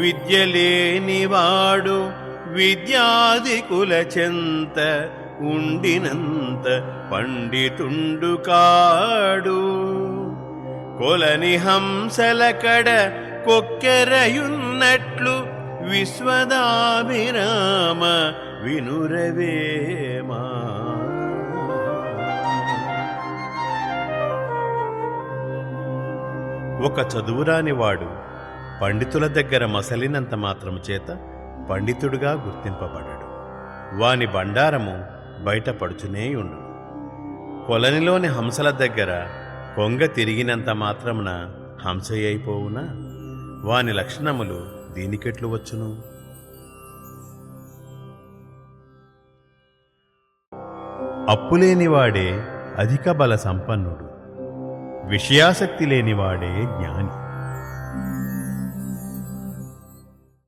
విద్యలేనివాడు విద్యాధికుల చెంత ఉండినంత పండితుండు కాడు. కొలని హంసలకడ కొక్కెరయున్నట్లు విశ్వదాభిరామ వినురవేమా. ఒక చదువురానివాడు పండితుల దగ్గర మసలినంత మాత్రము చేత పండితుడుగా గుర్తింపబడడు. వాని బండారము బయటపడుచునేయుండు. కొలనిలోని హంసల దగ్గర కొంగ తిరిగినంత మాత్రమున హంసయైపోవునా? వాని లక్షణములు దీనికెట్లు వచ్చును? అప్పులేనివాడే అధిక బల సంపన్నుడు, విషయాసక్తి లేనివాడే జ్ఞాని.